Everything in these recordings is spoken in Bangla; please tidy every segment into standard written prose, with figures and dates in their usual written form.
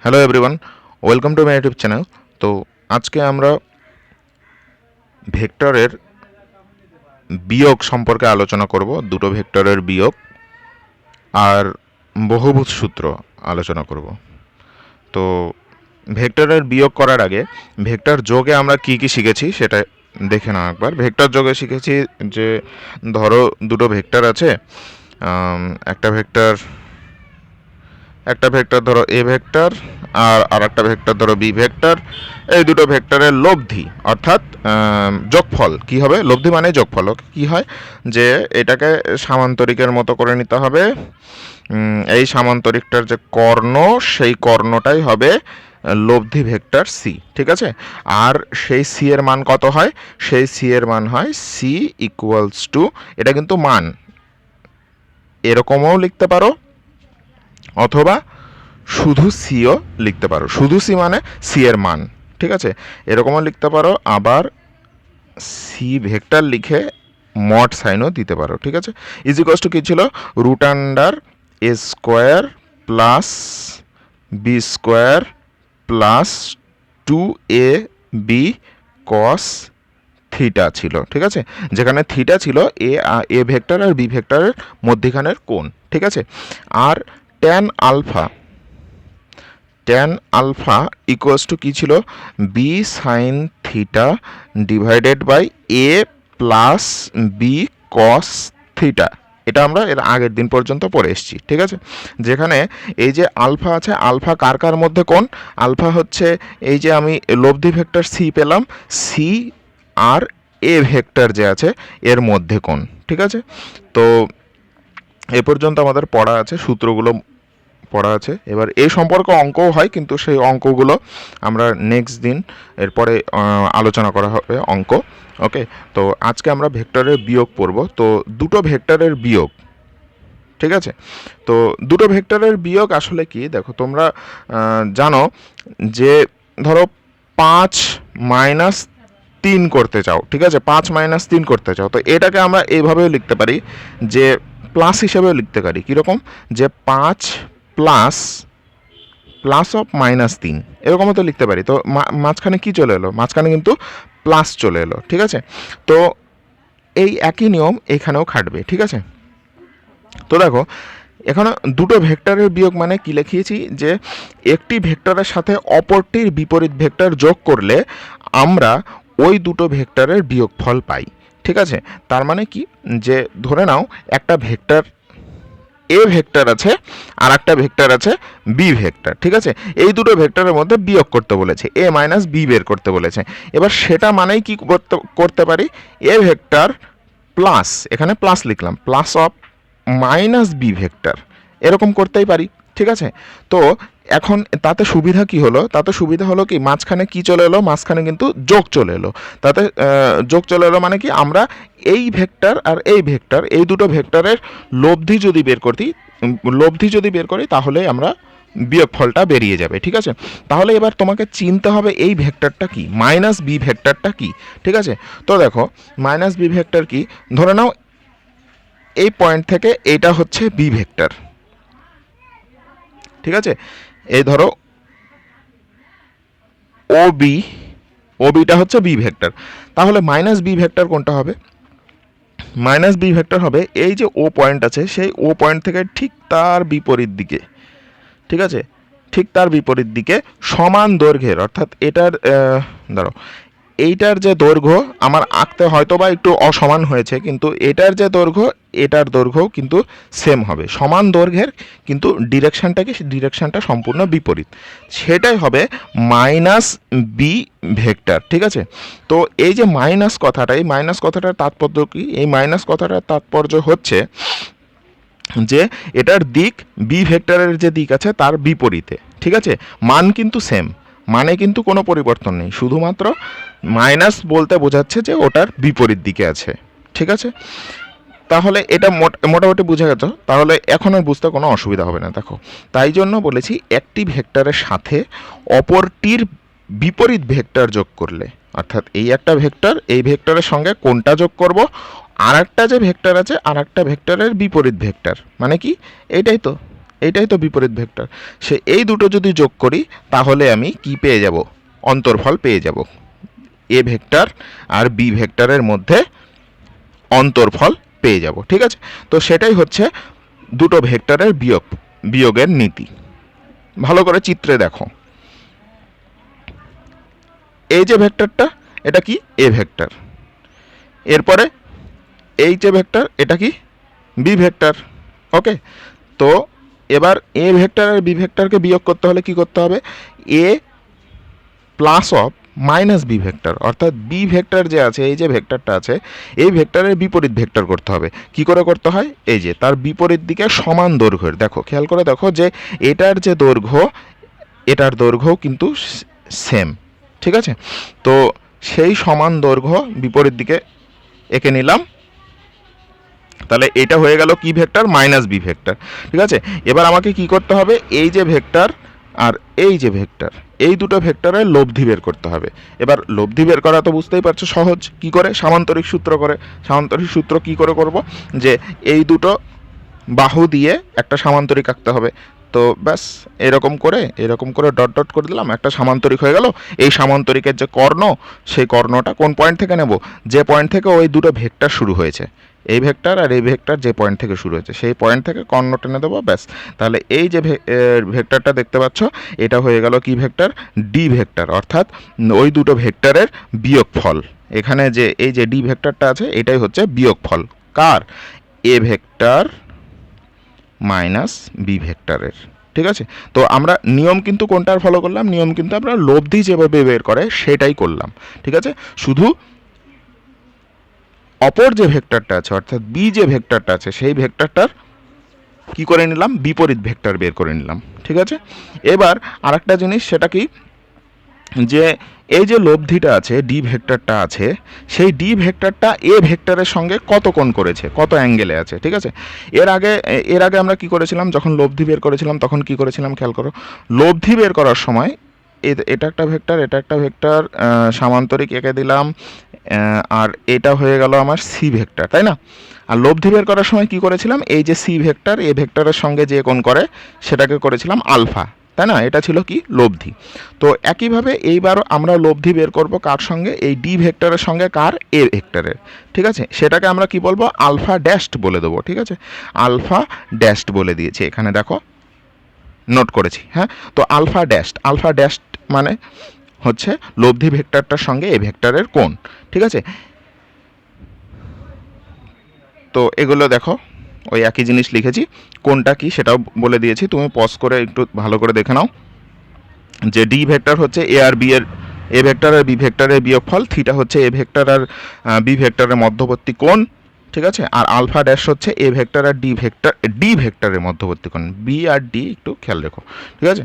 Hello everyone, welcome to my YouTube channel. তো আজকে আমরা ভেক্টরের বিয়োগ সম্পর্কে আলোচনা করব। দুটো ভেক্টরের বিয়োগ আর বহুভুজ সূত্র আলোচনা করব। তো ভেক্টরের বিয়োগ করার আগে ভেক্টর যোগে আমরা কি কি শিখেছি সেটা দেখে নাও একবার। ভেক্টর যোগে শিখেছি যে ধরো দুটো ভেক্টর আছে, একটা ভেক্টর ধরো এ ভেক্টর আর একটা ভেক্টর ধরো বি ভেক্টর। এই দুটো ভেক্টরের লব্ধি অর্থাৎ যোগফল কি হবে? লব্ধি মানে যোগফল কি হয় যে এটাকে সামান্তরিকের মতো করে নিতে হবে। এই সামান্তরিকটার যে কর্ণ, সেই কর্ণটাই হবে লব্ধি ভেক্টর সি, ঠিক আছে? আর সেই সি এর মান কত হয়? সেই সি এর মান হয় সি ইকুয়ালস টু, এটা কিন্তু মান এরকমও লিখতে পারো অথবা শুধু সিও লিখতে পারো। শুধু সি মানে সি এর মান, ঠিক আছে? এরকমও লিখতে পারো, আবার সি ভেক্টর লিখে মড সাইনও দিতে পারো, ঠিক আছে? ইজিকস টু কী ছিল? Root under A square plus B square plus 2ab cos theta ছিল, ঠিক আছে? যেখানে থিটা ছিল এ ভেক্টর আর বি ভেক্টরের মধ্যিখানের কোণ, ঠিক আছে? আর ট্যান আলফা ইকুয়ালস টু কী ছিল? B sine theta divided by A plus B cos theta. এটা আমরা এর আগের দিন পর্যন্ত পড়ে এসেছি, ঠিক আছে? যেখানে এই যে আলফা আছে, আলফা কার কার মধ্যে কোণ? আলফা হচ্ছে এই যে আমি লব্ধি ভেক্টর সি পেলাম, সি আর এ ভেক্টর যে আছে এর মধ্যে কোণ, ঠিক আছে? তো এ পর্যন্ত আমাদের পড়া আছে, সূত্রগুলো পড়া আছে। এবার এই সম্পর্কে অঙ্কও হয়, কিন্তু সেই অঙ্কগুলো আমরা নেক্সট দিন এরপরে আলোচনা করা হবে অঙ্ক। ওকে, তো আজকে আমরা ভেক্টরের বিয়োগ পড়ব। তো দুটো ভেক্টরের বিয়োগ, ঠিক আছে? তো দুটো ভেক্টরের বিয়োগ আসলে কি? দেখো, তোমরা জানো যে ধরো 5-3 করতে চাও, ঠিক আছে? 5-3 করতে চাও, তো এটাকে আমরা এইভাবেও লিখতে পারি যে প্লাস হিসেবেও লিখতে পারি। কীরকম? যে 5 প্লাস অফ -3, এরকমও তো লিখতে পারি। তো মাঝখানে কি চলে এলো? মাঝখানে কিন্তু প্লাস চলে এলো, ঠিক আছে? তো এই একই নিয়ম এখানেও খাটবে, ঠিক আছে? তো দেখো, এখানে দুটো ভেক্টরের বিয়োগ মানে কি লিখিয়েছি? যে একটি ভেক্টরের সাথে অপরটির বিপরীত ভেক্টর যোগ করলে আমরা ওই দুটো ভেক্টরের বিয়োগফল পাই, ঠিক আছে? তার মানে কি? যে ধরে নাও একটা ভেক্টর এ ভেক্টর আছে আর একটা ভেক্টর আছে বি ভেক্টর, ঠিক আছে? এই দুটো ভেক্টরের মধ্যে বিয়োগ করতে বলেছে, এ মাইনাস বি বের করতে বলেছে। এবার সেটা মানেই কি করতে পারি? এ ভেক্টর প্লাস, এখানে প্লাস লিখলাম, plus of minus B vector, এরকম করতেই পারি, ঠিক আছে? তো এখন তাতে সুবিধা কি হলো? তাতে সুবিধা হলো কি, মাঝখানে কি চলে এলো? মাঝখানে কিন্তু যোগ চলে এলো। তাতে যোগ চলে এলো মানে কি, আমরা এই ভেক্টর আর এই ভেক্টর, এই দুটো ভেক্টরের লব্ধি যদি বের করি তাহলে আমরা বিয়োগফলটা বেরিয়ে যাবে, ঠিক আছে? তাহলে এবার তোমাকে চিনতে হবে এই ভেক্টরটা কি, মাইনাস বি ভেক্টরটা কি, ঠিক আছে? তো দেখো, মাইনাস বি ভেক্টর কি? ধরে নাও এই পয়েন্ট থেকে এটা হচ্ছে বি ভেক্টর, ঠিক আছে? এই ধরো ওবিটা হচ্ছে বি ভেক্টর। তাহলে মাইনাস বি ভেক্টর কোনটা হবে? মাইনাস বি ভেক্টর হবে এই যে ও পয়েন্ট আছে, সেই ও পয়েন্ট থেকে ঠিক তার বিপরীত দিকে, ঠিক আছে? ঠিক তার বিপরীত দিকে সমান দৈর্ঘ্যের, অর্থাৎ এটার ধরো এইটার যে দৈর্ঘ্য আমার আঁকতে হয়তো বা একটু অসমান হয়েছে, কিন্তু এটার যে দৈর্ঘ্য, এটার দৈর্ঘ্য কিন্তু সেম হবে, সমান দৈর্ঘ্যের, কিন্তু ডিরেকশনটা সম্পূর্ণ বিপরীত। সেটাই হবে মাইনাস বি ভেক্টর, ঠিক আছে? তো এই যে মাইনাস কথাটা, এই মাইনাস কথাটার তাৎপর্য কি? এই মাইনাস কথাটার তাৎপর্য হচ্ছে যে এটার দিক বি ভেক্টরের যে দিক আছে তার বিপরীতে, ঠিক আছে? মান কিন্তু সেম, মানে কিন্তু কোনো পরিবর্তন নেই, শুধুমাত্র মাইনাস বলতে বোঝাচ্ছে যে ওটার বিপরীত দিকে আছে, ঠিক আছে? তাহলে এটা মোটামুটি বুঝে গেছ, তাহলে এখন আর বুঝতে কোনো অসুবিধা হবে না। দেখো, তাই জন্য বলেছি একটি ভেক্টরের সাথে অপরটির বিপরীত ভেক্টর যোগ করলে, অর্থাৎ এই একটা ভেক্টর, এই ভেক্টরের সঙ্গে কোনটা যোগ করব? আর একটা যে ভেক্টর আছে আর একটা ভেক্টরের বিপরীত ভেক্টর, মানে কি? এইটাই তো, এইটাই তো বিপরীত ভেক্টর। সে এই দুটো যদি যোগ করি তাহলে আমি কি পেয়ে যাব, অন্তর্ফল পেয়ে যাব। এ ভেক্টর আর বি ভেক্টরের মধ্যে অন্তর্ফল পেয়ে যাব। ঠিক আছে, তো সেটাই হচ্ছে দুটো ভেক্টরের বিয়োগের নীতি। ভালো করে চিত্রে দেখো, এই যে ভেক্টরটা এটা কি এ ভেক্টর, এরপরে এই যে ভেক্টর এটা কি বি ভেক্টর। ওকে, তো এবার এ ভেক্টর আর বি ভেক্টরকে বিয়োগ করতে হলে কি করতে হবে, A plus of minus B vector, অর্থাৎ বি ভেক্টর যে আছে, এই যে ভেক্টরটা আছে, এই ভেক্টরের বিপরীত ভেক্টর করতে হবে। কি করে করতে হয়, এই যে তার বিপরীত দিকে সমান দৈর্ঘ্যের, দেখো খেয়াল করে দেখো যে এটার যে দৈর্ঘ্য এটার দৈর্ঘ্য কিন্তু সেম। ঠিক আছে, তো সেই সমান দৈর্ঘ্য বিপরীত দিকে এঁকে নিলাম, তাহলে এটা হয়ে গেল কি ভেক্টর, মাইনাস বি ভেক্টর। ঠিক আছে, এবার আমাকে কি করতে হবে, এই যে ভেক্টর আর এই যে ভেক্টর, এই দুটো ভেক্টরের লব্ধি বের করতে হবে। এবার লব্ধি বের করা তো বুঝতেই পারছো সহজ, কি করে, সামান্তরিক সূত্র করে। সামান্তরিক সূত্র কি করে করব, যে এই দুটো বাহু দিয়ে একটা সামান্তরিক আঁকতে হবে। তো ব্যাস এরকম করে ডট ডট করে দিলাম, একটা সামান্তরিক হয়ে গেল। এই সামান্তরিকের যে কর্ণ, সেই কর্ণটা কোন পয়েন্ট থেকে নেব, যে পয়েন্ট থেকে ওই দুটো ভেক্টর শুরু হয়েছে, এই ভেক্টর আর এই ভেক্টর যে পয়েন্ট থেকে শুরু হয়েছে সেই পয়েন্ট থেকে কর্ণ টেনে দেবো, ব্যাস। তাহলে এই যে ভেক্টরটা দেখতে পাচ্ছ, এটা হয়ে গেল কি ভেক্টর, ডি ভেক্টর, অর্থাৎ ওই দুটো ভেক্টরের বিয়োগফল। এখানে যে এই যে ডি ভেক্টরটা আছে এটাই হচ্ছে বিয়োগফল কার, এ ভেক্টর মাইনাস বি ভেক্টরের। ঠিক আছে, তো আমরা নিয়ম কিন্তু কোনটার ফলো করলাম, নিয়ম কিন্তু আমরা লব্ধি যেভাবে বের করে সেটাই করলাম। ঠিক আছে, শুধু অপর যে ভেক্টরটা আছে অর্থাৎ বি যে ভেক্টরটা আছে সেই ভেক্টরটার কি করে নিলাম, বিপরীত ভেক্টর বের করে নিলাম। ঠিক আছে, এবার আরেকটা জিনিস, সেটা কি, যে এই যে লব্ধিটা আছে ডি ভেক্টরটা আছে, সেই ডি ভেক্টরটা এ ভেক্টরের সঙ্গে কত কোণ করেছে, কত অ্যাঙ্গেলে আছে। ঠিক আছে, এর আগে আমরা কি করেছিলাম, যখন লব্ধি বের করেছিলাম তখন কি করেছিলাম খেয়াল করো, লব্ধি বের করার সময় এটা একটা ভেক্টর, এটা একটা ভেক্টর, সামান্তরিক এঁকে দিলাম, আর এটা হয়ে গেল আমার সি ভেক্টর, তাই না। আর লব্ধি বের করার সময় কি করেছিলাম, এই যে সি ভেক্টর এ ভেক্টরের সঙ্গে যে কোণ করে সেটাকে করেছিলাম আলফা, তাই না, এটা ছিল কি লব্ধি। তো একইভাবে এইবারও আমরা লব্ধি বের করব কার সঙ্গে, এই ডি ভেক্টরের সঙ্গে কার, এ ভেক্টরের। ঠিক আছে, সেটাকে আমরা কি বলবো, আলফা ড্যাশড বলে দেবো। ঠিক আছে, আলফা ড্যাশড বলে দিয়েছি, এখানে দেখো নোট করেছি। হ্যাঁ, তো আলফা ড্যাশড মানে হচ্ছে লব্ধি ভেক্টরটার সঙ্গে এ ভেক্টরের কোণ। ঠিক আছে, তো এগুলো দেখো ওই একই জিনিস লিখেছি, কোনটা কি সেটাও বলে দিয়েছি, তুমি পজ করে একটু ভালো করে দেখে নাও। যে ডি ভেক্টর হচ্ছে এ আর বি এর, এ ভেক্টর আর বি ভেক্টরের বিয়োগফল, থিটা হচ্ছে এ ভেক্টর আর বি ভেক্টরের মধ্যবর্তী কোণ। ঠিক আছে, আর আলফা ড্যাশ হচ্ছে এ ভেক্টর আর ডি ভেক্টরের মধ্যবর্তী কোণ, বি আর ডি একটু খেয়াল রেখো। ঠিক আছে,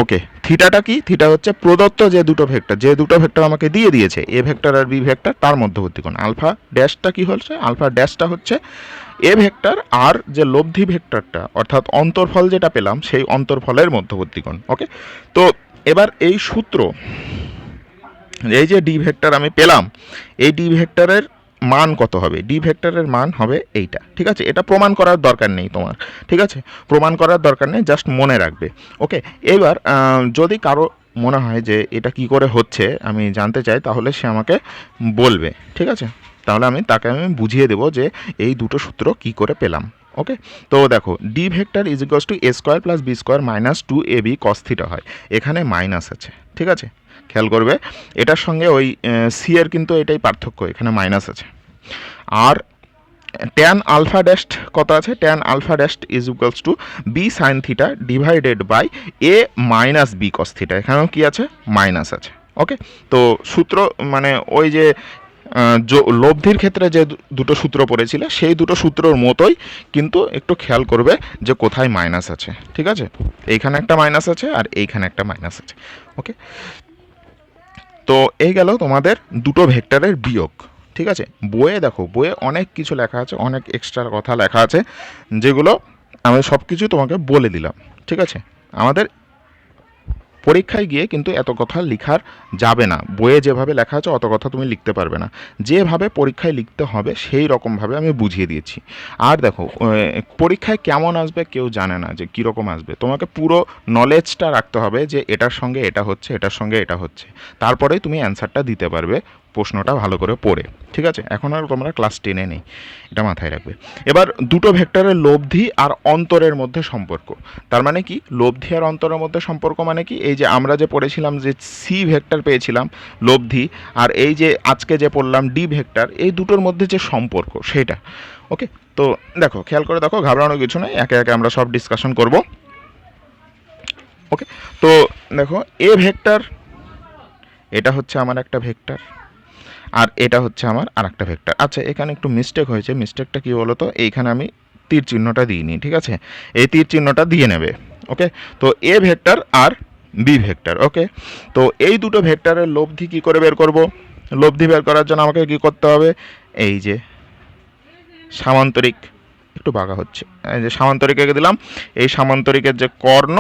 ওকে, থিটাটা কি, থিটা হচ্ছে প্রদত্ত যে দুটো ভেক্টর আমাকে দিয়ে দিয়েছে এ ভেক্টর আর বি ভেক্টর তার মধ্যবর্তী কোণ। আলফা ড্যাশটা কি হচ্ছে, আলফা ড্যাশটা হচ্ছে এ ভেক্টর আর যে লব্ধি ভেক্টরটা অর্থাৎ অন্তর্ফল যেটা পেলাম সেই অন্তর্ফলের মধ্যবর্তী কোণ। ওকে, তো এবার এই সূত্র, এই যে ডি ভেক্টর আমি পেলাম, এই ডি ভেক্টরের মান কত হবে, ডি ভেক্টরের মান হবে এইটা। ঠিক আছে, এটা প্রমাণ করার দরকার নেই তোমার। ঠিক আছে, প্রমাণ করার দরকার নেই, জাস্ট মনে রাখবে। ওকে, এবার যদি কারো মনে হয় যে এটা কি করে হচ্ছে আমি জানতে চাই, তাহলে সে আমাকে বলবে। ঠিক আছে, তাহলে তাকে বুঝিয়ে দেবো যে এই দুটো সূত্র কি করে পেলাম। ওকে, তো দেখো D vector is equals to A square plus B square minus 2ab cos থিটা হয়, এখানে মাইনাস আছে। ঠিক আছে, খেয়াল করবে এটার সঙ্গে ওই সি এর কিন্তু এটাই পার্থক্য, এখানে মাইনাস আছে। আর ট্যান আলফা ড্যাশড কত আছে, tan alpha dashed is equals to B sine theta divided by A minus B cos theta, এখানেও কি আছে, মাইনাস আছে। ওকে, তো সূত্র মানে ওই যে লব্ধির ক্ষেত্রে যে দুটো সূত্র পড়েছিল সেই দুটো সূত্রর মতোই, কিন্তু একটু খেয়াল করবে যে কোথায় মাইনাস আছে। ঠিক আছে, এইখানে একটা মাইনাস আছে আর এইখানে একটা মাইনাস আছে। ওকে, তো এই গেল তোমাদের দুটো ভেক্টরের বিয়োগ। ঠিক আছে, বইয়ে দেখো, বইয়ে অনেক কিছু লেখা আছে, অনেক এক্সট্রা কথা লেখা আছে, যেগুলো আমি সব কিছু তোমাকে বলে দিলাম। ঠিক আছে, আমাদের পরীক্ষায় গিয়ে কিন্তু এত কথা লেখার যাবে না, বইয়ে যেভাবে লেখা আছে অত কথা তুমি লিখতে পারবে না, যেভাবে পরীক্ষায় লিখতে হবে সেই রকমভাবে আমি বুঝিয়ে দিয়েছি। আর দেখো পরীক্ষায় কেমন আসবে কেউ জানে না যে কীরকম আসবে, তোমাকে পুরো নলেজটা রাখতে হবে যে এটার সঙ্গে এটা হচ্ছে, এটার সঙ্গে এটা হচ্ছে, তারপরেই তুমি অ্যান্সারটা দিতে পারবে প্রশ্নটা ভালো করে পড়ে। ঠিক আছে, এখন আর তোমরা ক্লাস 10-এ নেই, এটা মাথায় রাখবে। এবার দুটো ভেক্টরের লব্ধি আর অন্তরের মধ্যে সম্পর্ক। তার মানে কি লব্ধি আর অন্তরের মধ্যে সম্পর্ক মানে কি, এই যে আমরা যে পড়েছিলাম যে সি ভেক্টর পেয়েছিলাম লব্ধি, আর এই যে আজকে যে পড়লাম ডি ভেক্টর, এই দুটোর মধ্যে যে সম্পর্ক সেটা। ওকে, তো দেখো খেয়াল করে দেখো, ঘাবড়ানোর কিছু নেই, একে একে আমরা সব ডিসকাশন করব। ওকে, তো দেখো এ ভেক্টর, এটা হচ্ছে আমার একটা ভেক্টর, আর এটা হচ্ছে আমার আর একটা ভেক্টর। আচ্ছা, এখানে একটু মিস্টেক হয়েছে, মিস্টেকটা কী বলো তো, এইখানে আমি তীর চিহ্নটা দিইনি, ঠিক আছে, এই তীর চিহ্নটা দিয়ে নেবে। ওকে, তো এ ভেক্টর আর বি ভেক্টর। ওকে, তো এই দুটো ভেক্টরের লব্ধি কী করে বের করব? লব্ধি বের করার জন্য আমাকে কী করতে হবে, এই যে সামান্তরিক, একটু বাঁকা হচ্ছে, এই যে সামান্তরিক এঁকে দিলাম, এই সামান্তরিকের যে কর্ণ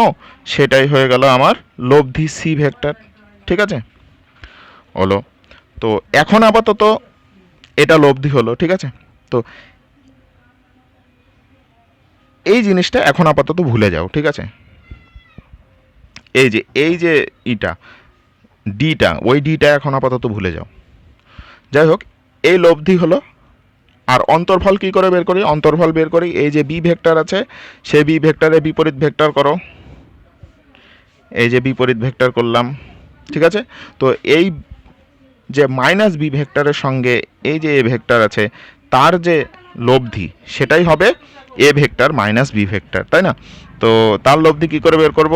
সেটাই হয়ে গেল আমার লব্ধি সি ভেক্টর। ঠিক আছে, হলো। তো এখন আপাতত এটা লব্ধি হলো, ঠিক আছে। তো এই জিনিসটা এখন আপাতত ভুলে যাও, ঠিক আছে। এই যে ইটা ডিটা, ওই ডিটা এখন আপাতত ভুলে যাও। যাই হোক, এই লব্ধি হলো। আর অন্তর্ফল কি করে বের করি? অন্তর্ফল বের করি, এই যে বি ভেক্টর আছে সেই বি ভেক্টরে বিপরীত ভেক্টর করো, এই যে বিপরীত ভেক্টর করলাম, ঠিক আছে। তো এই যে মাইনাস বি ভেক্টরের সঙ্গে এই যে এ ভেক্টর আছে তার যে লব্ধি সেটাই হবে A vector minus B vector, তাই না? তো তার লব্ধি কী করে বের করব?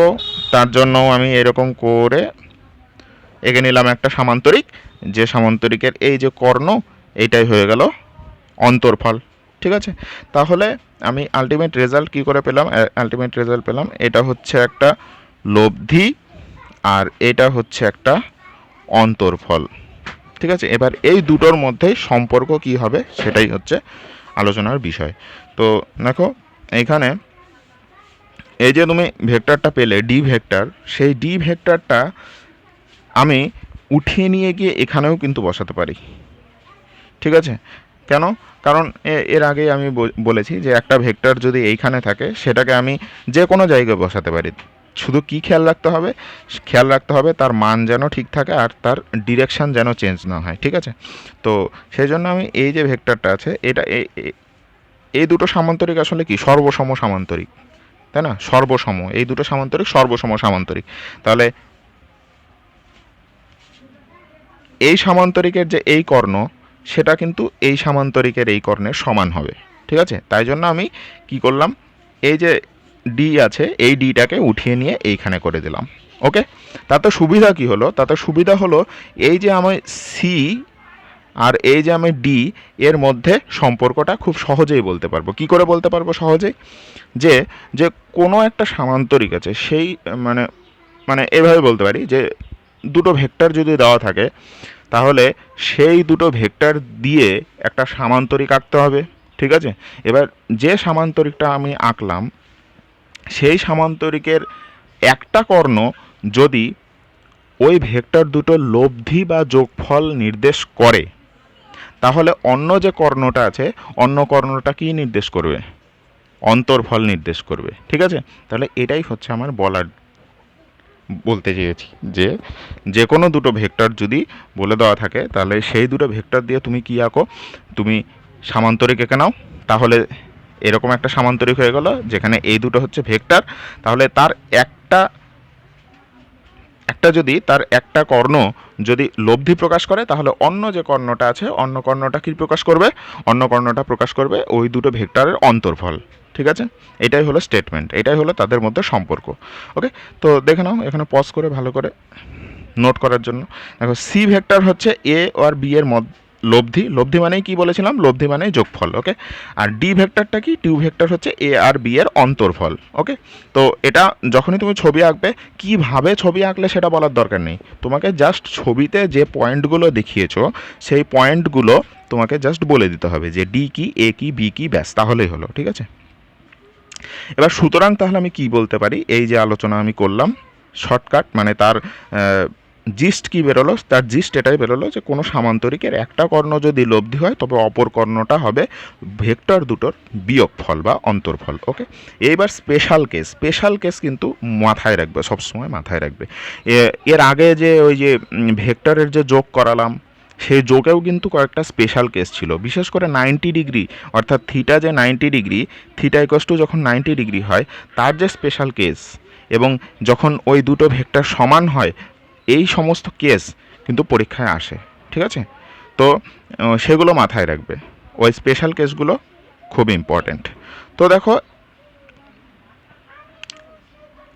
তার জন্য আমি এরকম করে এঁকে নিলাম একটা সামান্তরিক, যে সামান্তরিকের এই যে কর্ণ এইটাই হয়ে গেল অন্তর্ফল। ঠিক আছে, তাহলে আমি আলটিমেট রেজাল্ট কী করে পেলাম? আলটিমেট রেজাল্ট পেলাম এটা হচ্ছে একটা লব্ধি আর এটা হচ্ছে একটা অন্তর্ফল। ঠিক আছে, এবার এই দুটোর মধ্যে সম্পর্ক কি হবে সেটাই হচ্ছে আলোচনার বিষয়। তো দেখো এইখানে এই যে তুমি ভেক্টরটা পেলে ডি ভেক্টর, সেই ডি ভেক্টরটা আমি উঠিয়ে নিয়ে গিয়ে এখানেও কিন্তু বসাতে পারি। ঠিক আছে, কেন? কারণ এর আগেই আমি বলেছি যে একটা ভেক্টর যদি এইখানে থাকে সেটাকে আমি যে কোনো জায়গায় বসাতে পারি, শুধু কি খেয়াল রাখতে হবে? খেয়াল রাখতে হবে তার মান যেন ঠিক থাকে আর তার ডিরেকশান যেন চেঞ্জ না হয়। ঠিক আছে, তো সেই জন্য আমি এই যে ভেক্টরটা আছে এটা এই দুটো সামান্তরিক আসলে কি সর্বসম সামান্তরিক, তাই না? সর্বসম, এই দুটো সামান্তরিক সর্বসম সামান্তরিক। তাহলে এই সামান্তরিকের যে এই কর্ণ সেটা কিন্তু এই সামান্তরিকের এই কর্ণের সমান হবে। ঠিক আছে, তাই জন্য আমি কি করলাম, এই যে ডি আছে এই ডিটাকে উঠিয়ে নিয়ে এইখানে করে দিলাম। ওকে, তাতে সুবিধা কি হলো? তাতে সুবিধা হলো এই যে আমি সি আর এই যে আমি ডি এর মধ্যে সম্পর্কটা খুব সহজেই বলতে পারবো। কি করে বলতে পারবো সহজেই? যে যে কোনো একটা সামান্তরিক আছে সেই মানে মানে এভাবে বলতে পারি যে দুটো ভেক্টর যদি দেওয়া থাকে তাহলে সেই দুটো ভেক্টর দিয়ে একটা সামান্তরিক আঁকতে হবে। ঠিক আছে, এবার যে সামান্তরিকটা আমি আঁকলাম সেই সামান্তরিকের একটা কর্ণ যদি ওই ভেক্টর দুটো লব্ধি বা যোগফল নির্দেশ করে তাহলে অন্য যে কর্ণটা আছে অন্য কর্ণটা কি নির্দেশ করবে? অন্তর্ফল নির্দেশ করবে। ঠিক আছে, তাহলে এটাই হচ্ছে আমার বলতে চেয়েছি যে যে কোনো দুটো ভেক্টর যদি বলে দেওয়া থাকে তাহলে সেই দুটো ভেক্টর দিয়ে তুমি কি আঁকো? তুমি সামান্তরিক এঁকে নাও, তাহলে এরকম একটা সামান্তরিক হয়ে গেল যেখানে এই দুটো হচ্ছে ভেক্টর, তাহলে তার যদি তার একটা কর্ণ যদি লব্ধি প্রকাশ করে তাহলে অন্য যে কর্ণটা আছে অন্য কর্ণটা কি প্রকাশ করবে? অন্য কর্ণটা প্রকাশ করবে ওই দুটো ভেক্টরের অন্তর্ফল। ঠিক আছে, এটাই হলো স্টেটমেন্ট, এটাই হলো তাদের মধ্যে সম্পর্ক। ওকে, তো দেখে নাও এখানে পজ করে ভালো করে নোট করার জন্য। দেখো সি ভেক্টর হচ্ছে এ আর বি এর লব্ধি, লব্ধি মানেই কি বলেছিলাম? লব্ধি মানেই যোগফল। ওকে, আর ডি ভেক্টরটা কি? ডি ভেক্টর হচ্ছে এ আর বি এর অন্তর্ফল। ওকে, তো এটা যখনই তুমি ছবি আঁকবে কিভাবে ছবি আঁকলে সেটা বলার দরকার নেই, তোমাকে জাস্ট ছবিতে যে পয়েন্টগুলো দেখিয়েছো সেই পয়েন্টগুলো তোমাকে জাস্ট বলে দিতে হবে যে ডি কি, এ কি, বি কি, ব্যাস, তাহলেই হলো। ঠিক আছে, এবার সুতরাং তাহলে আমি কি বলতে পারি? এই যে আলোচনা আমি করলাম শর্টকাট মানে তার জিস্ট কি বেরোলো, তার জিস্ট এটাই বেরোলো যে কোনো সামান্তরিকের একটা কর্ণ যদি লব্ধি হয় তবে অপর কর্ণটা হবে ভেক্টর দুটোর বিয়োগফল বা অন্তর্ফল। ওকে, এইবার স্পেশাল কেস কিন্তু মাথায় রাখবে, সবসময় মাথায় রাখবে। এর আগে যে ওই যে ভেক্টরের যে যোগ করালাম, সেই যোগেও কিন্তু কয়েকটা স্পেশাল কেস ছিল, বিশেষ করে 90 ডিগ্রি, অর্থাৎ থিটা যে 90 ডিগ্রি, থিটা ইকোয়াস টু যখন 90 ডিগ্রি হয় তার যে স্পেশাল কেস, এবং যখন ওই দুটো ভেক্টর সমান হয়, এই সমস্ত কেস কিন্তু পরীক্ষায় আসে। ঠিক আছে, তো সেগুলো মাথায় রাখবে, ওই স্পেশাল কেসগুলো খুব ইম্পর্ট্যান্ট। তো দেখো,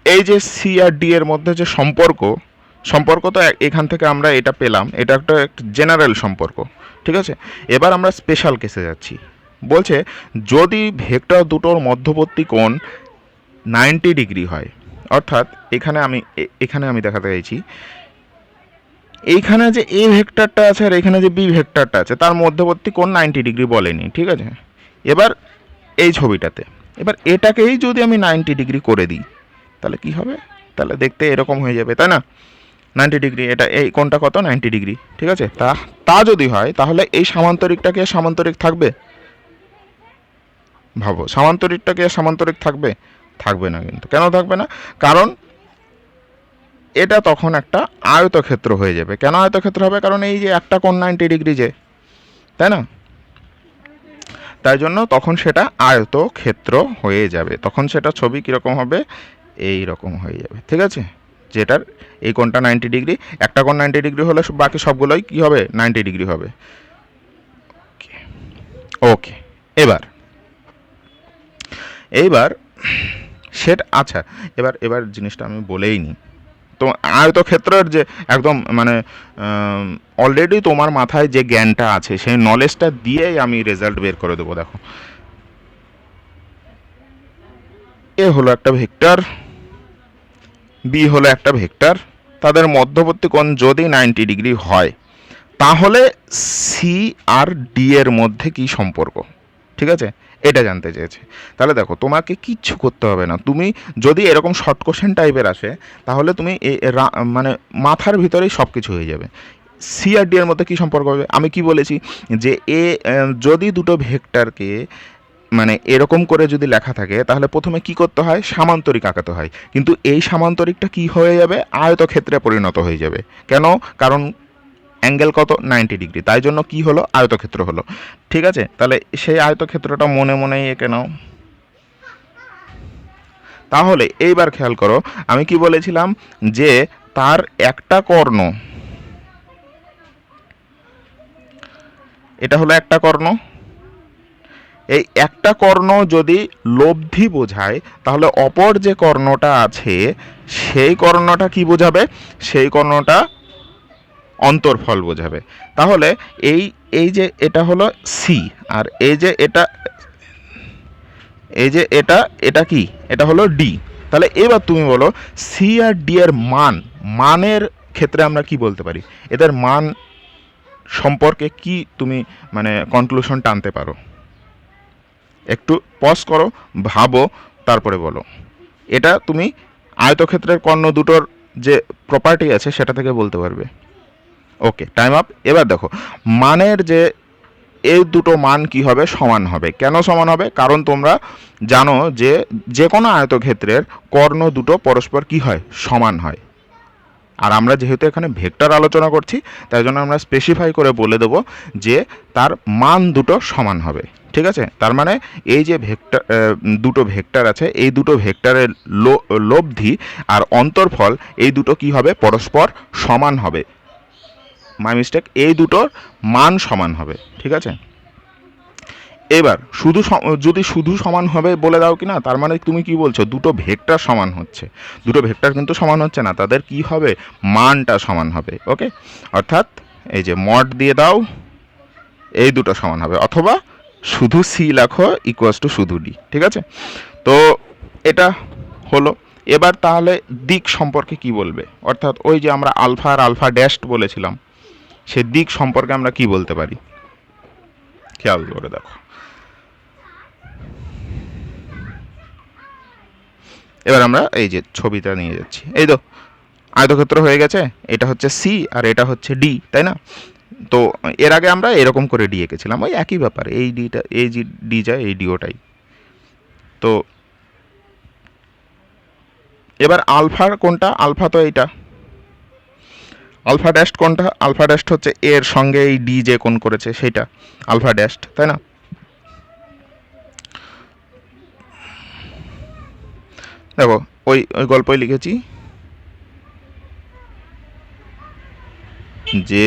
এই যে সি আর ডি এর মধ্যে যে সম্পর্ক তো এখান থেকে আমরা এটা পেলাম, এটা একটা জেনারেল সম্পর্ক। ঠিক আছে, এবার আমরা স্পেশাল কেসে যাচ্ছি। বলছে যদি ভেক্টর দুটোর মধ্যবর্তী কোণ 90 ডিগ্রি হয়, অর্থাৎ এখানে আমি দেখাতে চাইছি এইখানে যে এ ভেক্টরটা আছে আর এখানে যে বি ভেক্টরটা আছে তার মধ্যবর্তী কোণ 90 ডিগ্রি বলেনি। ঠিক আছে, এবার এই ছবিটাতে এবার এটাকেই যদি আমি 90 ডিগ্রি করে দিই তাহলে কি হবে, তাহলে দেখতে এরকম হয়ে যাবে, তাই না? 90 ডিগ্রি, এটা এই কোণটা কত, 90 ডিগ্রি। ঠিক আছে, তা যদি হয় তাহলে এই সামান্তরিকটাকে সামান্তরিক থাকবে? ভাবো, সামান্তরিকটাকে সামান্তরিক থাকবে? থাকবে না। কিন্তু কেন থাকবে না? কারণ এটা তখন একটা আয়তক্ষেত্র হয়ে যাবে। কেন আয়তক্ষেত্র হবে? কারণ এই যে একটা কোণ 90 ডিগ্রি যে, তাই না? তাই জন্য তখন সেটা আয়তক্ষেত্র হয়ে যাবে, তখন সেটা ছবি কীরকম হবে, এই রকম হয়ে যাবে। ঠিক আছে, যেটার এই কোণটা 90 ডিগ্রি, একটা কোণ 90 ডিগ্রি হলে বাকি সবগুলোই কী হবে, 90 ডিগ্রি হবে। ওকে, এইবার সেটা আচ্ছা, এবার জিনিসটা আমি বলেই নিই। তো আয়তক্ষেত্রের যে একদম মানে অলরেডি তোমার মাথায় যে জ্ঞানটা আছে সেই নলেজটা দিয়েই আমি রেজাল্ট বের করে দেবো। দেখো, এ হলো একটা ভেক্টর, বি হলো একটা ভেক্টর, তাদের মধ্যবর্তী কোণ যদি 90 ডিগ্রি হয় তাহলে সি আর ডি এর মধ্যে কি সম্পর্ক। ঠিক আছে, এটা জানতে চেয়েছে। তাহলে দেখো, তোমাকে কিচ্ছু করতে হবে না, তুমি যদি এরকম শর্ট কোশ্চেন টাইপের আসে তাহলে তুমি মানে মাথার ভিতরেই সব কিছু হয়ে যাবে। সি আর ডি এর মধ্যে কী সম্পর্ক হবে, আমি কি বলেছি যে যদি দুটো ভেক্টরকে মানে এরকম করে যদি লেখা থাকে তাহলে প্রথমে কি করতে হয়, সামান্তরিক আঁকাতে হয়, কিন্তু এই সামান্তরিকটা কি হয়ে যাবে, আয়তক্ষেত্রে পরিণত হয়ে যাবে। কেন? কারণ অ্যাঙ্গেল কত, 90 ডিগ্রি, তাই জন্য কি হলো, আয়তক্ষেত্র হলো। ঠিক আছে, তাহলে সেই আয়তক্ষেত্রটা মনে মনেই এঁকে নাও। তাহলে এইবার খেয়াল করো, আমি কি বলেছিলাম যে তার একটা কর্ণ, এটা হলো একটা কর্ণ, এই একটা কর্ণ যদি লব্ধি বোঝায় তাহলে অপর যে কর্ণটা আছে সেই কর্ণটা কি বোঝাবে, সেই কর্ণটা অন্তর্ফল বোঝাবে। তাহলে এই যে এটা হলো সি, আর এটা কি, এটা হলো ডি। তাহলে এবার তুমি বলো সি আর ডি এর মানের ক্ষেত্রে আমরা কি বলতে পারি, এদের মান সম্পর্কে কি তুমি মানে কনক্লুশন টানতে পারো? একটু পজ করো, ভাবো, তারপরে বলো। এটা তুমি আয়তক্ষেত্রের কর্ণ দুটোর যে প্রপার্টি আছে সেটা থেকে বলতে পারবে। ওকে, টাইম আপ। এবার দেখো, মানের যে এই দুটো মান কি হবে, সমান হবে। কেন সমান হবে? কারণ তোমরা জানো যে যে কোনো আয়তক্ষেত্রের কর্ণ দুটো পরস্পর কি হয়, সমান হয়। আর আমরা যেহেতু এখানে ভেক্টর আলোচনা করছি তাই জন্য আমরা স্পেসিফাই করে বলে দেবো যে তার মান দুটো সমান হবে। ঠিক আছে, তার মানে এই যে দুটো ভেক্টর আছে, এই দুটো ভেক্টরের লব্ধি আর অন্তর্ফল এই দুটো কি হবে, পরস্পর সমান হবে। মাই মিস্টেক, এই দুটোর মান সমান হবে। ঠিক আছে, এবার যদি শুধু সমান হবে বলে দাও কি না, তার মানে তুমি কি বলছো, দুটো ভেক্টর সমান হচ্ছে। দুটো ভেক্টর কিন্তু সমান হচ্ছে না, তাদের কি হবে, মানটা সমান হবে। ওকে, অর্থাৎ এই যে মড দিয়ে দাও, এই দুটো সমান হবে, অথবা শুধু সি লেখো ইকুয়ালস টু শুধু ডি। ঠিক আছে, তো এটা হলো। এবার তাহলে দিক সম্পর্কে কি বলবে, অর্থাৎ ওই যে আমরা আলফা আর আলফা ড্যাশ বলেছিলাম, সে দিক সম্পর্কে আমরা কি বলতে পারি, খেয়াল করে দেখো। এবার আমরা এই যে ছবিটা নিয়ে যাচ্ছি, এই তো আয়তক্ষেত্র হয়ে গেছে, এটা হচ্ছে সি আর এটা হচ্ছে ডি, তাই না? তো এর আগে আমরা এরকম করে ডি এঁকেছিলাম, ওই একই ব্যাপার, এই ডিটা এই যে ডি যায় এই ডিওটাই। তো এবার আলফার কোনটা? আলফা তো এইটা। আলফা ড্যাশ কোনটা? আলফা ড্যাশ হচ্ছে এর সঙ্গে এই ডি যে কোণ করেছে সেটা আলফা ড্যাশ, তাই না? দেখো ওই ওই গল্পই লিখেছি যে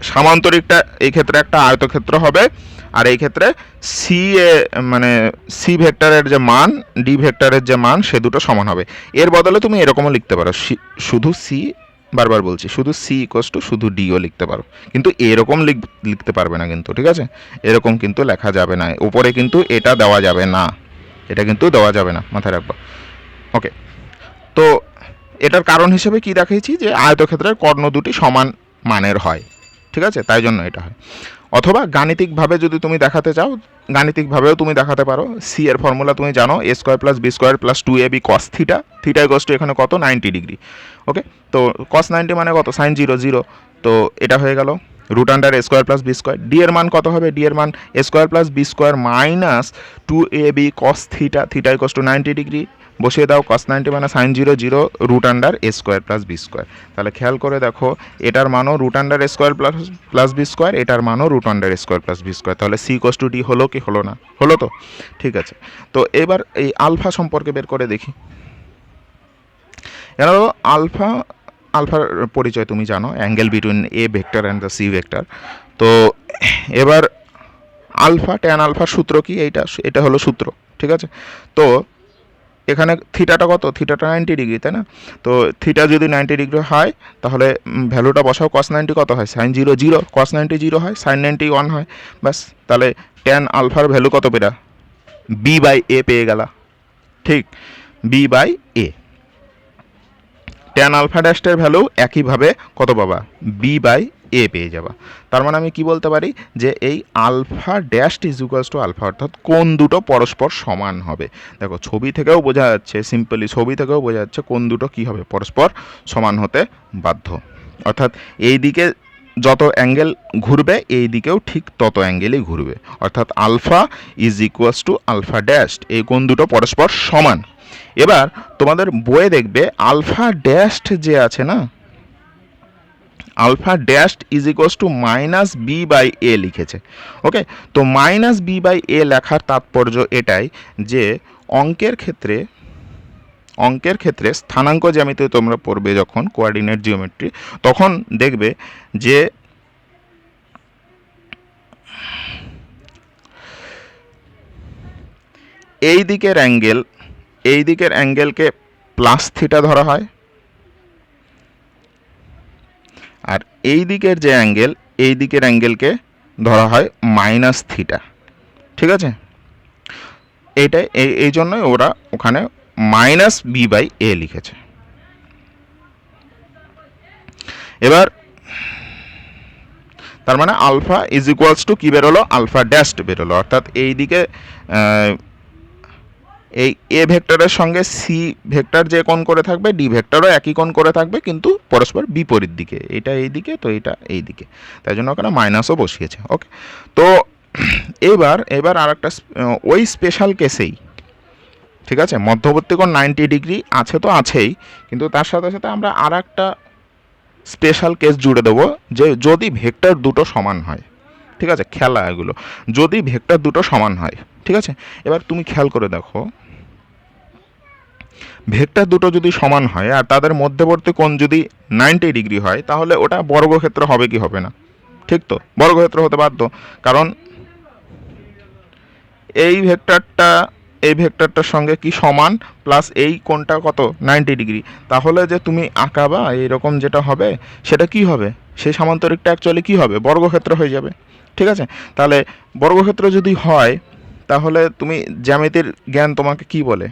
সামান্তরিকটা এই ক্ষেত্রে একটা আয়তক্ষেত্র হবে, আর এই ক্ষেত্রে সি এ মানে সি ভেক্টরের যে মান ডি ভেক্টরের যে মান সে দুটো সমান হবে। এর বদলে তুমি এরকমও লিখতে পারো, শুধু সি, বারবার বলছি শুধু সি ইকোয়াস টু শুধু ডিও লিখতে পারো, কিন্তু এরকম লিখতে পারবে না কিন্তু, ঠিক আছে? এরকম কিন্তু লেখা যাবে না, উপরে কিন্তু এটা দেওয়া যাবে না, এটা কিন্তু দেওয়া যাবে না, মাথায় রাখবো। ওকে, তো এটার কারণ হিসেবে কি দেখিয়েছি যে আয়তক্ষেত্রের কর্ণ দুটি সমান মানের হয়, ঠিক আছে? তাই জন্য এটা হয়। অথবা গাণিতিকভাবে যদি তুমি দেখাতে চাও, গাণিতিকভাবেও তুমি দেখাতে পারো। সি এর ফর্মুলা তুমি জানো, A square plus B square plus 2ab cos theta, theta equals to এখানে কত 90 ডিগ্রি। ওকে, তো কস 90 মানে কত? সাইন 0 0। তো এটা হয়ে গেল root under A square plus B square. D এর মান কত হবে? ডি এর মান A square plus B square minus 2ab cos theta, theta equals to 90 degree. বসিয়ে দাও, কস 90 মানে sine 0 0 root under A square plus B square. তাহলে খেয়াল করে দেখো, এটার মানও root under A square plus B square, এটার মানও root under A square plus B square. তাহলে সি ইকোয়াস টু ডি হলো কি হলো না? হলো তো, ঠিক আছে। তো এবার এই আলফা সম্পর্কে বের করে দেখি। এরা আলফা, আলফার পরিচয় তুমি জানো, angle between A vector and the sea vector. তো এবার আলফা, ট্যান আলফার সূত্র কি? এটা হলো সূত্র, ঠিক আছে? তো এখানে থিটাটা কত? থিটাটা 90 ডিগ্রি, তাই না? তো থিটা যদি 90 ডিগ্রি হয় তাহলে ভ্যালুটা বসাও, কস 90 কত হয়? সাইন 0 0, কস 90 0 হয়, সাইন 90 1 হয়, ব্যাস। তাহলে ট্যান আলফার ভ্যালু কত পেলা? বি বাই এ পেয়ে গেলা, ঠিক? B by A. Tan alpha ড্যাশের ভ্যালু একইভাবে কত পাবা? বি বাই এ পেয়ে যাবা। তার মানে আমি কি বলতে পারি যে এই alpha dash is equals to alpha, অর্থাৎ কোণ দুটো পরস্পর সমান হবে। দেখো ছবি থেকেও বোঝা যাচ্ছে, সিম্পলি ছবি থেকেও বোঝা যাচ্ছে কোণ দুটো কী হবে? পরস্পর সমান হতে বাধ্য। অর্থাৎ এই দিকে যত অ্যাঙ্গেল ঘুরবে এই দিকেও ঠিক তত অ্যাঙ্গেলই ঘুরবে, অর্থাৎ alpha is equals to alpha dash, এই কোণ দুটো পরস্পর সমান। এবার তোমাদের বইয়ে দেখবে আলফা ড্যাশ যে আছে না, alpha dash is equals to minus B by A লিখেছে। ওকে, তো মাইনাস বি বাই এ লেখার তাৎপর্য এটাই যে অঙ্কের ক্ষেত্রে স্থানাঙ্ক জ্যামিতি তোমরা পড়বে যখন, কোঅর্ডিনেট জিওমেট্রি, তখন দেখবে যে এই দিকের অ্যাঙ্গেলকে প্লাস থিটা ধরা হয়, আর এই দিকের যে অ্যাঙ্গেল, এই দিকের অ্যাঙ্গেলকে ধরা হয় মাইনাস থিটা, ঠিক আছে? এইটাই এই জন্যই ওরা ওখানে মাইনাস বি বাই এ লিখেছে। এবার তার মানে আলফা ইজ ইকুয়ালস টু কী বেরোলো? আলফা ড্যাশড বেরোলো, অর্থাৎ এই দিকে এই এ ভেক্টরের সঙ্গে সি ভেক্টর যে কোণ করে থাকবে, ডি ভেক্টরও একই কোণ করে থাকবে, কিন্তু পরস্পর বিপরীত দিকে। এটা এই দিকে, তো এটা এই দিকে, তাই জন্য ওখানে মাইনাসও বসিয়েছে। ওকে, তো এবার আর একটা ওই স্পেশাল কেসেই, ঠিক আছে, মধ্যবর্তী কোণ 90 ডিগ্রি আছে তো আছেই, কিন্তু তার সাথে সাথে আমরা আর একটা স্পেশাল কেস জুড়ে দেবো, যে যদি ভেক্টর দুটো সমান হয়, ঠিক আছে? খেলা এগুলো, যদি ভেক্টর দুটো সমান হয়, ঠিক আছে? এবার তুমি খেয়াল করে দেখো, ভেক্টর দুটো যদি সমান হয় আর তাদের মধ্যবর্তী কোণ যদি 90 ডিগ্রি হয়, তাহলে ওটা বর্গক্ষেত্র হবে কি হবে না? ঠিক তো, বর্গক্ষেত্র হতে বাধ্য, কারণ এই ভেক্টরটার সঙ্গে কি সমান, প্লাস এই কোণটা কত 90 ডিগ্রি, তাহলে যে তুমি আঁকাবা এইরকম যেটা হবে সেটা কি হবে? সেই সামান্তরিকটা অ্যাকচুয়ালি কি হবে? বর্গক্ষেত্র হয়ে যাবে, ঠিক আছে? তাহলে বর্গক্ষেত্র যদি হয় তাহলে তুমি জ্যামিতির জ্ঞান তোমাকে কি বলে?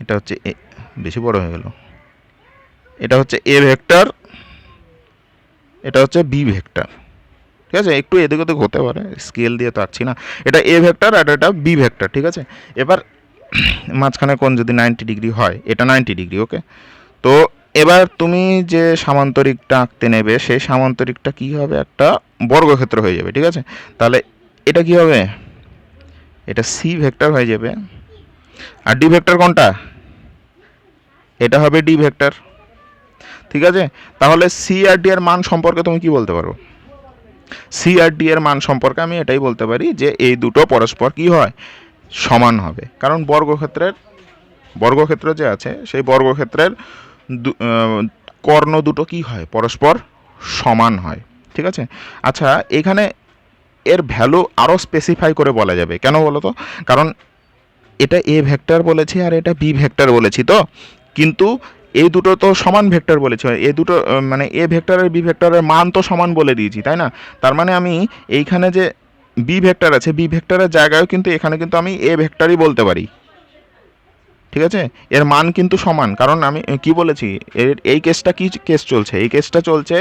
এটা হচ্ছে বেশি বড় হয়ে গেল, এটা হচ্ছে এ ভেক্টর, এটা হচ্ছে বি ভেক্টর, ঠিক আছে, একটু এদিক ওদিক হতে পারে, স্কেল দিয়ে তো আঁকছি না। এটা এ ভেক্টর আর এটা বি ভেক্টর, ঠিক আছে। এবার মাঝখানে কোণ যদি 90 ডিগ্রি হয়, এটা 90 ডিগ্রি, ওকে। তো এবার তুমি যে সামান্তরিকটা আঁকতে নেবে সেই সামান্তরিকটা কি হবে, একটা বর্গক্ষেত্র হয়ে যাবে, ঠিক আছে। তাহলে এটা কি হবে, এটা সি ভেক্টর হয়ে যাবে। আর ডি ভেক্টর কোনটা, এটা হবে ডি ভেক্টর, ঠিক আছে। তাহলে সি আর ডি এর মান সম্পর্কে তুমি কি বলতে পারো, সি আর ডি এর মান সম্পর্কে আমি এটাই বলতে পারি যে এই দুটো পরস্পর কি হয়, সমান হবে। কারণ বর্গক্ষেত্র যে আছে সেই বর্গক্ষেত্রের কর্ণ দুটো কি হয়, পরস্পর সমান হয়, ঠিক আছে। আচ্ছা, এখানে এর ভ্যালু আরও স্পেসিফাই করে বলা যাবে, কেন বলো তো? কারণ এটা এ ভেক্টর বলেছি আর এটা বি ভেক্টর বলেছি, তো কিন্তু এই দুটো তো সমান ভেক্টর বলেছি, এই দুটো মানে এ ভেক্টর আর বি ভেক্টরের মান তো সমান বলে দিয়েছি, তাই না? তার মানে আমি এইখানে যে বি ভেক্টর আছে, বি ভেক্টরের জায়গায়ও কিন্তু এখানে কিন্তু আমি এ ভেক্টরই বলতে পারি, ঠিক আছে। এর মান কিন্তু সমান, কারণ আমি কি বলেছি, এই কেসটা কি কেস চলছে, এই কেসটা চলছে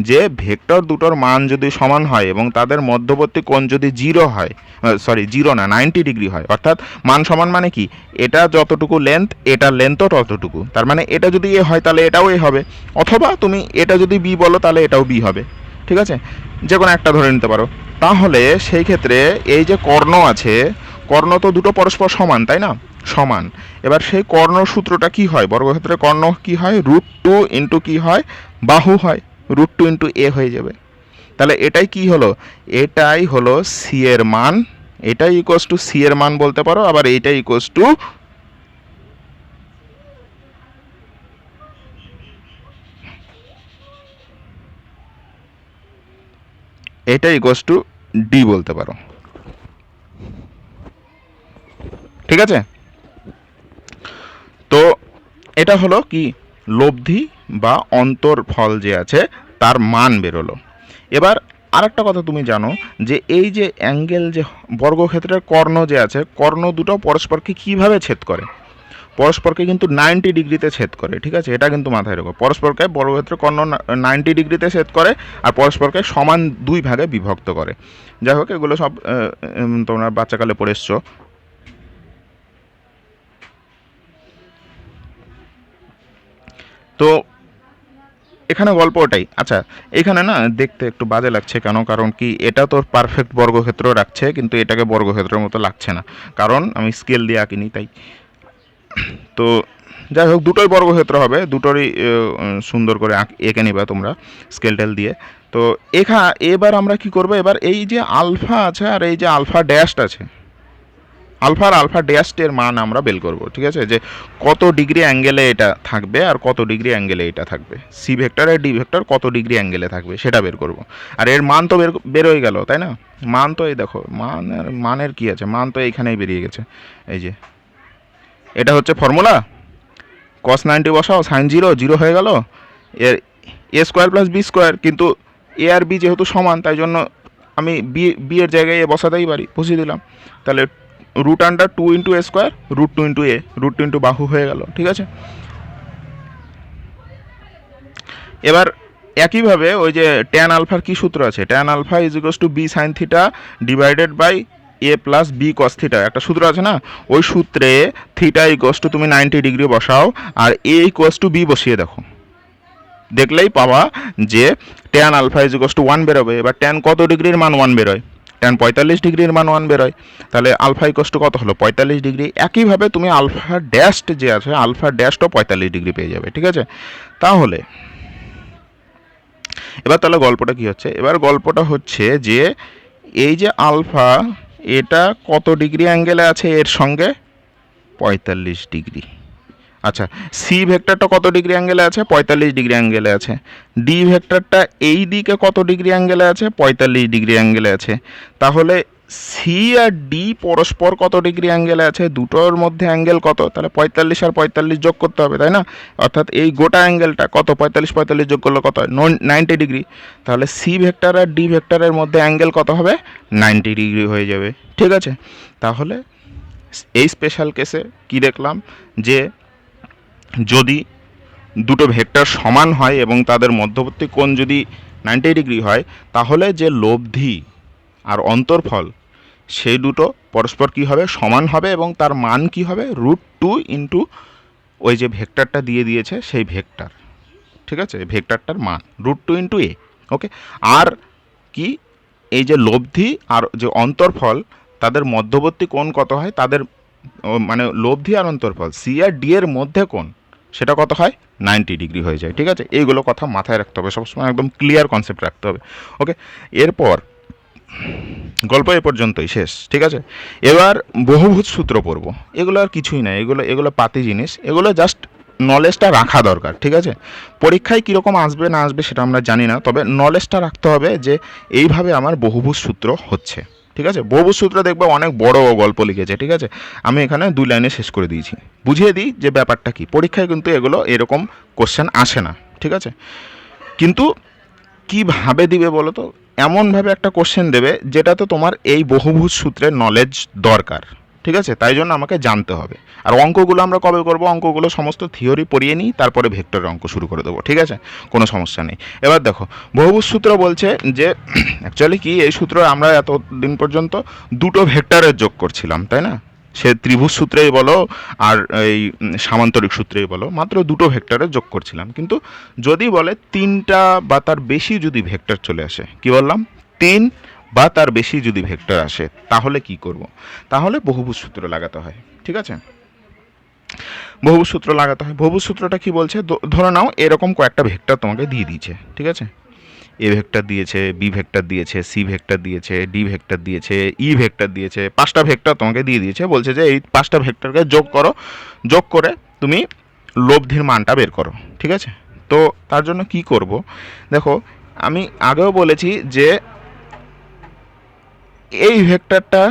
যে ভেক্টর দুটোর মান যদি সমান হয় এবং তাদের মধ্যবর্তী কোণ যদি জিরো হয়, সরি জিরো না 90 ডিগ্রি হয়, অর্থাৎ মান সমান মানে কি, এটা যতটুকু লেন্থ এটার লেন্থও ততটুকু, তার মানে এটা যদি এ হয় তাহলে এটাও এ হবে, অথবা তুমি এটা যদি বি বলো তাহলে এটাও বি হবে, ঠিক আছে। যে কোনো একটা ধরে নিতে পারো। তাহলে সেই ক্ষেত্রে এই যে কর্ণ আছে, কর্ণ তো দুটো পরস্পর সমান, তাই না, সমান। এবার সেই কর্ণ সূত্রটা কি হয়, বর্গক্ষেত্রের কর্ণ কি হয়, √2 ইন্টু কি হয়, বাহু হয়, √2 ইন্টু এ হয়ে যাবে। তাহলে এটাই কি হলো, এটাই হলো সি এর মান, এটাই ইকুয়ালস টু সি এর মান বলতে পারো, আবার এইটাই ইকুয়ালস টু এটা ইকুয়ালস টু ডি বলতে পারো, ঠিক আছে। তো এটা হলো কি, লব্ধি বা অন্তরফল যে আছে তার মান বেরোলো। এবার আরেকটা কথা তুমি জানো যে এই যে অ্যাঙ্গেল যে বর্গক্ষেত্রের কর্ণ যে আছে, কর্ণ দুটো পরস্পরকে কিভাবে ছেদ করে, পরস্পরকে কিন্তু 90 ডিগ্রিতে ছেদ করে, ঠিক আছে। এটা কিন্তু মাথায় রাখো, পরস্পরকে বর্গক্ষেত্রের কর্ণ 90 ডিগ্রিতে ছেদ করে আর পরস্পরকে সমান দুই ভাগে বিভক্ত করে। যাই হোক, এগুলো সব তোমরা বাচ্চাকালে পড়ে এসছো। তো এখানে গল্প ওটাই। আচ্ছা, এখানে না দেখতে একটু বাজে লাগছে, কেন, কারণ কি এটা তোর পারফেক্ট বর্গক্ষেত্র রাখছে কিন্তু এটাকে বর্গক্ষেত্রের মতো লাগছে না, কারণ আমি স্কেল দিয়ে আঁকিনি তাই। তো যাই হোক, দুটোই বর্গক্ষেত্র হবে, দুটোরই সুন্দর করে এঁকে নিবা তোমরা স্কেল টেল দিয়ে। তো এবার আমরা কি করব, এবার এই যে আলফা আছে আর এই যে আলফা ড্যাশড আছে, আলফা ড্যাশডের মান আমরা বের করব, ঠিক আছে, যে কত ডিগ্রি অ্যাঙ্গেলে এটা থাকবে আর কত ডিগ্রি অ্যাঙ্গেলে এটা থাকবে, সি ভেক্টর আর ডি ভেক্টর কত ডিগ্রি অ্যাঙ্গেলে থাকবে সেটা বের করব। আর এর মান তো বের হয়ে গেল, তাই না? মান তো এই দেখো, মানের কি আছে, মান তো এইখানেই বেরিয়ে গেছে, এই যে এটা হচ্ছে ফর্মুলা, cos 90 বসাও, সাইন 0 হয়ে গেল, এর এ স্কোয়ার প্লাস বি স্কোয়ার, কিন্তু এ আর বি যেহেতু সমান তাই জন্য আমি বি এর জায়গায় এ বসাতেই পারি, বসিয়ে দিলাম। তাহলে √2 ইন্টু এ স্কোয়ার, √2 ইন্টু এ, √2 ইন্টু বাহু হয়ে গেল, ঠিক আছে। এবার একইভাবে ওই যে ট্যান আলফার কি সূত্র আছে, tan alpha is equals to B sine theta divided by A plus B cos theta, একটা সূত্র আছে না, ওই সূত্রে থিটা ইকুয়ালস টু তুমি 90 ডিগ্রি বসাও আর এ ইকুয়ালস টু বি বসিয়ে দেখো, দেখলেই পাবা যে tan alpha is equals to 1 বেরোবে। এবার ট্যান কত ডিগ্রির মান 1 বেরোয়, ট্যান 45 ডিগ্রির মান 1 বেরোয়, তাহলে আলফা ইকুয়ালস টু কত হলো, 45 ডিগ্রি। একইভাবে তুমি আলফা ড্যাশড যে আছে, আলফা ড্যাশডও 45 ডিগ্রি পেয়ে যাবে, ঠিক আছে। তাহলে এবার তাহলে গল্পটা কি হচ্ছে, এবার গল্পটা হচ্ছে যে এই যে আলফা এটা কত ডিগ্রি অ্যাঙ্গেলে আছে এর সঙ্গে, 45 ডিগ্রি। আচ্ছা, সি ভেক্টরটা কত ডিগ্রি অ্যাঙ্গেলে আছে, 45 ডিগ্রি অ্যাঙ্গেলে আছে। ডি ভেক্টরটা এই দিকে কত ডিগ্রি অ্যাঙ্গেলে আছে, 45 ডিগ্রি অ্যাঙ্গেলে আছে। তাহলে সি আর ডি পরস্পর কত ডিগ্রি অ্যাঙ্গেলে আছে, দুটোর মধ্যে অ্যাঙ্গেল কত, তাহলে 45 আর 45 যোগ করতে হবে, তাই না? অর্থাৎ এই গোটা অ্যাঙ্গেলটা কত, 45 যোগ করলে কত হয়, 90 ডিগ্রি। তাহলে সি ভেক্টর আর ডি ভেক্টরের মধ্যে অ্যাঙ্গেল কত হবে, 90 ডিগ্রি হয়ে যাবে, ঠিক আছে। তাহলে এই স্পেশাল কেসে কি দেখলাম, যে যদি দুটো ভেক্টর সমান হয় এবং তাদের মধ্যবর্তী কোণ যদি 90 ডিগ্রি হয়, তাহলে যে লব্ধি আর অন্তর্ফল সেই দুটো পরস্পর কি হবে, সমান হবে, এবং তার মান কি হবে, √2 ইন্টু ওই যে ভেক্টরটা দিয়ে দিয়েছে সেই ভেক্টর, ঠিক আছে, ভেক্টরটার মান √2 ইন্টু এ। ওকে, আর কি, এই যে লব্ধি আর যে অন্তর্ফল তাদের মধ্যবর্তী কোণ কত হয়, তাদের মানে লব্ধি আর অন্তর্ফল সি আর ডি এর মধ্যে কোণ সেটা কত হয়, 90 ডিগ্রি হয়ে যায়। ঠিক আছে, এইগুলো কথা মাথায় রাখতে হবে সবসময়, একদম ক্লিয়ার কনসেপ্ট রাখতে হবে। ওকে, এরপর গল্প এ পর্যন্তই শেষ। ঠিক আছে, এবার বহুভুজ সূত্র পড়ব। এগুলো আর কিছুই না, এগুলো পাতি জিনিস, এগুলো জাস্ট নলেজটা রাখা দরকার। ঠিক আছে, পরীক্ষায় কীরকম আসবে না আসবে সেটা আমরা জানি না, তবে নলেজটা রাখতে হবে যে এইভাবে আমার বহুভুজ সূত্র হচ্ছে। ঠিক আছে, বহুভুজ সূত্র দেখবে অনেক বড় গল্প লিখেছে। ঠিক আছে, আমি এখানে 2 লাইনে শেষ করে দিয়েছি, বুঝিয়ে দিই যে ব্যাপারটা কি। পরীক্ষায় কিন্তু এগুলো এরকম কোশ্চেন আসে না। ঠিক আছে, কিন্তু কীভাবে দিবে বলো তো, এমনভাবে একটা কোশ্চেন দেবে যেটাতে তোমার এই বহুভুজ সূত্রের নলেজ দরকার। ঠিক আছে, তাই জন্য আমাকে জানতে হবে। আর অঙ্কগুলো আমরা কবে করব, অঙ্কগুলো সমস্ত থিওরি পড়িয়ে নিই, তারপরে ভেক্টরের অঙ্ক শুরু করে দেবো। ঠিক আছে, কোনো সমস্যা নেই। এবার দেখো, বহুভুজ সূত্র বলছে যে অ্যাকচুয়ালি কি, এই সূত্র আমরা এতদিন পর্যন্ত দুটো ভেক্টরের যোগ করছিলাম, তাই না? সে ত্রিভুজ সূত্রেই বলো আর এই সামান্তরিক সূত্রেই বলো, মাত্র দুটো ভেক্টরের যোগ করছিলাম। কিন্তু যদি বলে 3টা বা তার বেশি যদি ভেক্টর চলে আসে, কি বললাম, 3 বা তার বেশি যদি ভেক্টর আসে, তাহলে কি করব? তাহলে বহুভুজ সূত্র লাগাতে হয়। ঠিক আছে, বহুভুজ সূত্র লাগাতে হয়। বহুভুজ সূত্রটা কি বলছে, ধরে নাও এরকম কয়েকটা ভেক্টর তোমাকে দিয়ে দিয়েছে। ঠিক আছে, এ ভেক্টর দিয়েছে, বি ভেক্টর দিয়েছে, সি ভেক্টর দিয়েছে, ডি ভেক্টর দিয়েছে, ই ভেক্টর দিয়েছে, 5টা ভেক্টর তোমাকে দিয়ে দিয়েছে। বলছে যে এই 5টা ভেক্টরকে যোগ করো, যোগ করে তুমি লব্ধির মানটা বের করো। ঠিক আছে, তো তার জন্য কি করব, দেখো আমি আগেও বলেছি যে এই ভেক্টরটা,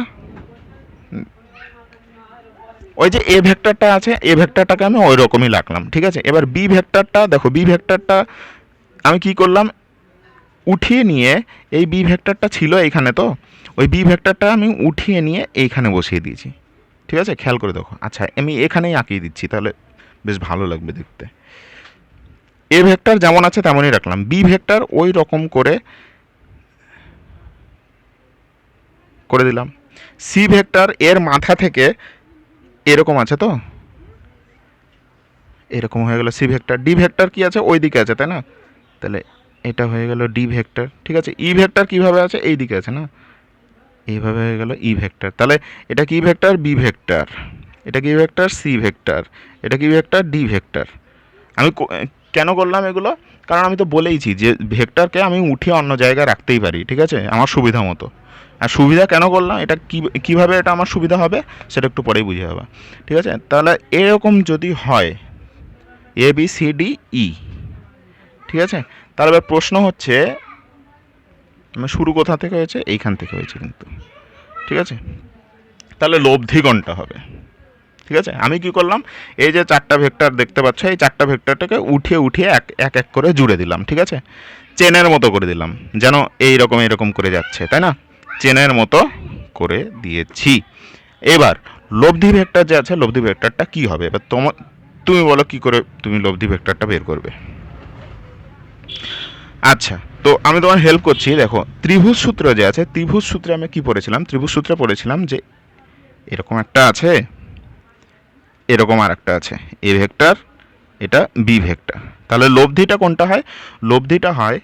ওই যে এ ভেক্টরটা আছে, এ ভেক্টরটাকে আমি ওই রকমই রাখলাম। ঠিক আছে, এবার বি ভেক্টরটা দেখো, বি ভেক্টরটা আমি কি করলাম, উঠিয়ে নিয়ে, এই বি ভেক্টরটা ছিল এইখানে, তো ওই বি ভেক্টরটা আমি উঠিয়ে নিয়ে এইখানে বসিয়ে দিয়েছি। ঠিক আছে, খেয়াল করে দেখো। আচ্ছা, আমি এখানেই আঁকিয়ে দিচ্ছি, তাহলে বেশ ভালো লাগবে দেখতে। এ ভেক্টর যেমন আছে তেমনই রাখলাম, বি ভেক্টর ওই রকম করে করে দিলাম। সি ভেক্টর এর মাথা থেকে এরকম আছে, তো এরকম হয়ে গেল সি ভেক্টর। ডি ভেক্টর কি আছে, ওই দিকে আছে, তাই না? তাহলে এটা হয়ে গেল ডি ভেক্টর। ঠিক আছে, ই ভেক্টর কীভাবে আছে, এই দিকে আছে না, এইভাবে হয়ে গেল ই ভেক্টর। তাহলে এটা কি ভেক্টর, বি ভেক্টর, এটা কি ভেক্টর, সি ভেক্টর, এটা কি ভেক্টর, ডি ভেক্টর। আমি কেন করলাম এগুলো, কারণ আমি তো বলেইছি যে ভেক্টরকে আমি উঠিয়ে অন্য জায়গায় রাখতেই পারি। ঠিক আছে, আমার সুবিধা মতো। আর সুবিধা কেন করলাম, এটা কীভাবে এটা আমার সুবিধা হবে সেটা একটু পরেই বুঝে যাবে। ঠিক আছে, তাহলে এরকম যদি হয় A B C D E, ঠিক আছে, তাহলে এবার প্রশ্ন হচ্ছে শুরু কোথা থেকে হয়েছে, এইখান থেকে হয়েছে কিন্তু। ঠিক আছে, তাহলে লব্ধি কোনটা হবে? ঠিক আছে, আমি কি করলাম, এই যে 4টা ভেক্টর দেখতে পাচ্ছ, এই 4টা ভেক্টরটাকে উঠিয়ে উঠিয়ে এক এক করে জুড়ে দিলাম। ঠিক আছে, চেনের মতো করে দিলাম, যেন এইরকম করে যাচ্ছে, তাই না? চেনের মতো করে দিয়েছি। এবার লব্ধি ভেক্টর যে আছে, লব্ধি ভেক্টরটা কি হবে, এবার তুমি বলো কি করে তুমি লব্ধি ভেক্টরটা বের করবে। আচ্ছা, তো আমি তোমার হেল্প করছি। দেখো, ত্রিভুজ সূত্র যে আছে, ত্রিভুজ সূত্রে আমি কি পড়েছিলাম, ত্রিভুজ সূত্রে পড়েছিলাম যে এরকম একটা আছে, এরকম আর একটা আছে, এ ভেক্টর, এটা বি ভেক্টর। তাহলে লব্ধিটা কোনটা হয়, লব্ধিটা হয়